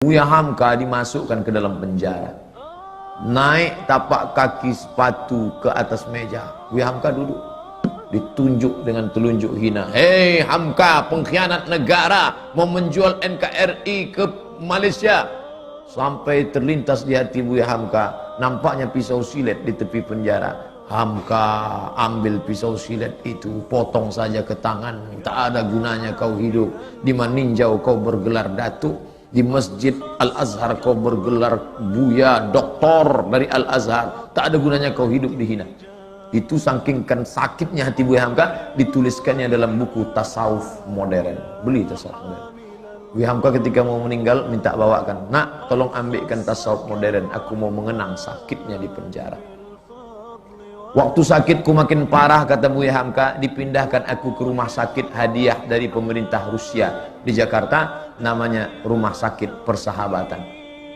Buya Hamka dimasukkan ke dalam penjara. Naik tapak kaki sepatu ke atas meja. Buya Hamka duduk. Ditunjuk dengan telunjuk hina. Hei Hamka, pengkhianat negara, mau menjual NKRI ke Malaysia. Sampai terlintas di hati Buya Hamka, nampaknya pisau silet di tepi penjara. Hamka ambil pisau silet itu, potong saja ke tangan. Tak ada gunanya kau hidup. Di Maninjau kau bergelar datuk, di Masjid Al-Azhar kau bergelar buya, doktor dari Al-Azhar. Tak ada gunanya kau hidup dihina. Itu saking sakitnya hati Buya Hamka, dituliskannya dalam buku Tasawuf Modern. Beli Tasawuf Modern. Buya Hamka ketika mau meninggal minta bawakan, nak tolong ambilkan Tasawuf Modern, aku mau mengenang sakitnya di penjara. Waktu sakitku makin parah, kata Buya Hamka, dipindahkan aku ke rumah sakit hadiah dari pemerintah Rusia di Jakarta, namanya Rumah Sakit Persahabatan.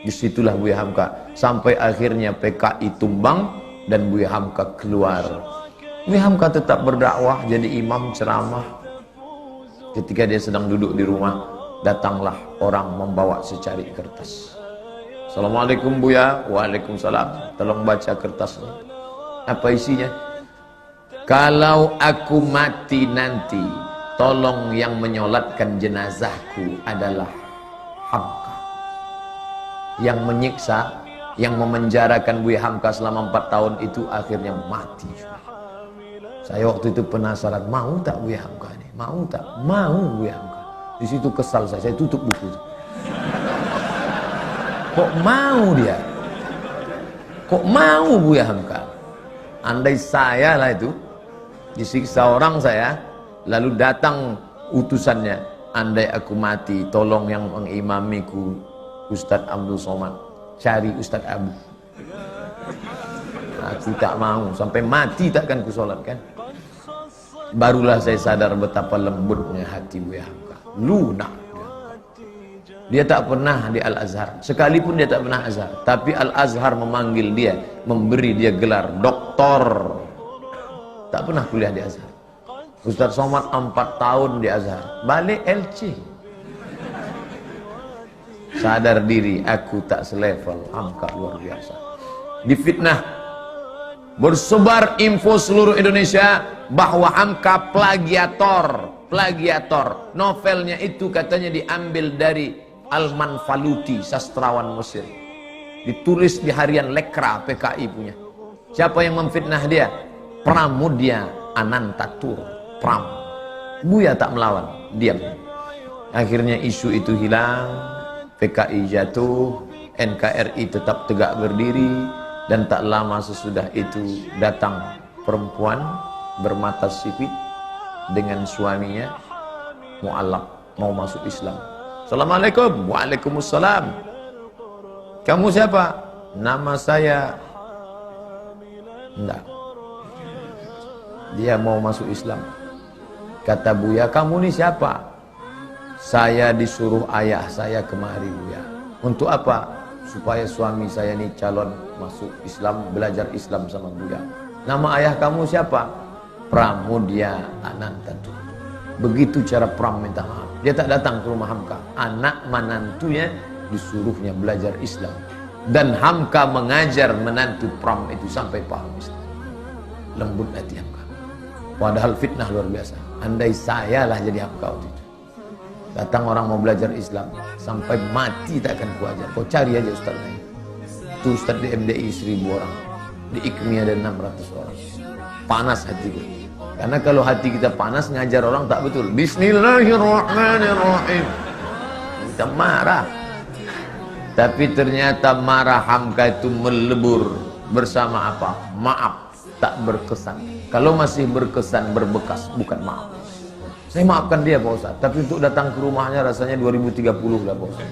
Disitulah Buya Hamka sampai akhirnya PKI tumbang dan Buya Hamka keluar. Buya Hamka tetap berdakwah, jadi imam ceramah. Ketika dia sedang duduk di rumah, datanglah orang membawa secari kertas. Assalamualaikum Buya. Waalaikumsalam. Tolong baca kertas ini. Apa isinya? Kalau aku mati nanti, tolong yang menyolatkan jenazahku adalah Hamka. Yang menyiksa, yang memenjarakan Buya Hamka selama 4 tahun itu akhirnya mati. Saya waktu itu penasaran, mau tak Buya Hamka ini? Mau tak? Mau Buya Hamka. Di situ kesal saya tutup buku itu. Kok mau dia? Kok mau Buya Hamka? Andai saya lah itu disiksa orang saya, lalu datang utusannya, andai aku mati, tolong yang mengimamiku Ustadz Abdul Somad, cari Ustadz Abu. Aku tak mau, sampai mati takkan ku solatkan. Barulah saya sadar betapa lembutnya hati Buya Hamka, lunak. Dia tak pernah di Al-Azhar, sekalipun dia tak pernah Azhar, tapi Al-Azhar memanggil dia, memberi dia gelar doktor. Tak pernah kuliah di Azhar. Ustadz Somad 4 tahun di Azhar, balik LC. Sadar diri, aku tak selevel. Hamka luar biasa. Difitnah, bersebar info seluruh Indonesia bahwa Hamka plagiator. Novelnya itu katanya diambil dari Al-Manfaluti, sastrawan Mesir. Ditulis di harian Lekra PKI punya. Siapa yang memfitnah dia? Pramudia Anantatur, Pram. Buya tak melawan, diam. Akhirnya isu itu hilang, PKI jatuh, NKRI tetap tegak berdiri, dan tak lama sesudah itu datang perempuan bermata sipit dengan suaminya mu'alaf, mau masuk Islam. Assalamualaikum. Waalaikumsalam. Kamu siapa? Nama saya. Enggak. Dia mau masuk Islam. Kata Buya, kamu ni siapa? Saya disuruh ayah saya kemari Buya. Untuk apa? Supaya suami saya ni calon masuk Islam, belajar Islam sama Buya. Nama ayah kamu siapa? Pramudia Anantatur. Begitu cara Pram minta maaf. Dia tak datang ke rumah Hamka. Anak menantunya disuruhnya belajar Islam. Dan Hamka mengajar menantu Pram itu sampai paham Islam. Lembut hati Hamka. Padahal fitnah luar biasa. Andai saya lah jadi Hamka waktu itu. Datang orang mau belajar Islam, sampai mati tak akan kuajar. Kau cari aja ustaz lain. Itu ustaz di MDI 1000 orang. Di IKMI ada 600 orang. Panas hatiku. Karena kalau hati kita panas, ngajar orang tak betul. Bismillahirrahmanirrahim. Kita marah. Tapi ternyata marah Hamka itu melebur. Bersama apa? Maaf. Tak berkesan. Kalau masih berkesan, berbekas, bukan maaf. Saya maafkan dia Pak Ustaz. Tapi untuk datang ke rumahnya rasanya 2030 lah Pak Ustaz.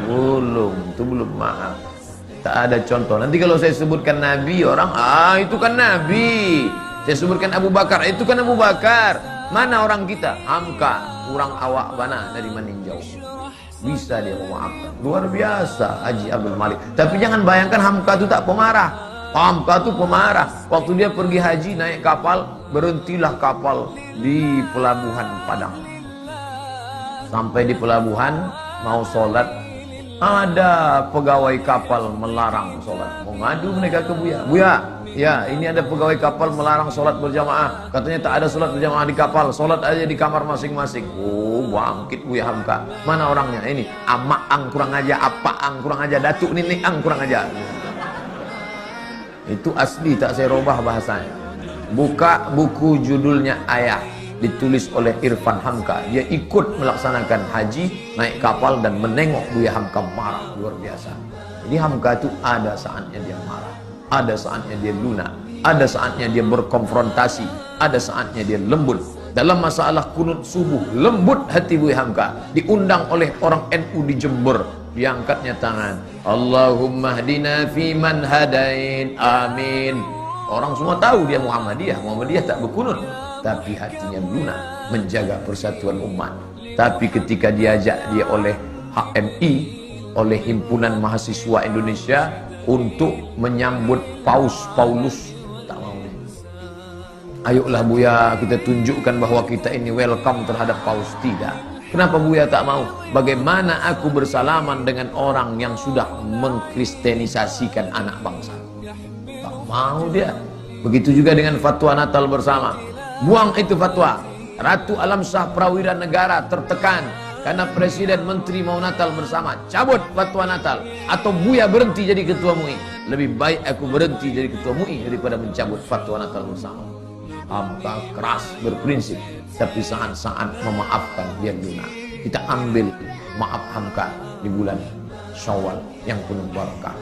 Belum. Itu belum maaf. Tak ada contoh. Nanti kalau saya sebutkan Nabi, orang, itu kan Nabi. Saya sebutkan Abu Bakar, itu kan Abu Bakar. Mana orang kita? Hamka, kurang awak mana dari Maninjau. Bisa dia memaafkan. Luar biasa Haji Abdul Malik. Tapi jangan bayangkan Hamka itu tak pemarah. Hamka itu pemarah. Waktu dia pergi haji naik kapal, berhentilah kapal di pelabuhan Padang. Sampai di pelabuhan mau sholat, Ada pegawai kapal melarang sholat. Mau ngadu mereka ke Buya. Buya, ya ini ada pegawai kapal melarang sholat berjamaah. Katanya tak ada sholat berjamaah di kapal. Sholat aja di kamar masing-masing. Oh, bangkit Buya Hamka. Mana orangnya? Ini Amaang kurang aja, Apaang kurang aja, Datuk Niniang kurang aja. Itu asli, tak saya robah bahasanya. Buka buku judulnya Ayah, ditulis oleh Irfan Hamka. Dia ikut melaksanakan haji, naik kapal dan menengok Buya Hamka marah luar biasa. Jadi Hamka itu ada saatnya dia marah, ada saatnya dia lunak, ada saatnya dia berkonfrontasi, ada saatnya dia lembut. Dalam masalah kunut subuh, lembut hati Buya Hamka. Diundang oleh orang NU di Jember, diangkatnya tangan, Allahumma hdina fiman hadain, amin. Orang semua tahu dia Muhammadiyah tak berkunut, tapi hatinya lunak menjaga persatuan umat. Tapi ketika diajak dia oleh HMI, oleh Himpunan Mahasiswa Indonesia untuk menyambut Paus Paulus, tak mau. Ayolah Buya, kita tunjukkan bahwa kita ini welcome terhadap Paus. Tidak. Kenapa Buya tak mau? Bagaimana aku bersalaman dengan orang yang sudah mengkristenisasikan anak bangsa? Tak mau dia. Begitu juga dengan fatwa Natal bersama. Buang itu fatwa. Ratu Alamsyah Prawira Negara tertekan karena Presiden Menteri mau Natal bersama. Cabut fatwa Natal. Atau Buya berhenti jadi ketua MUI. Lebih baik aku berhenti jadi ketua MUI daripada mencabut fatwa Natal bersama. Hamka keras berprinsip, tapi saat-saat memaafkan dia lunak. Kita ambil maaf Hamka di bulan Syawal yang penuh barakah.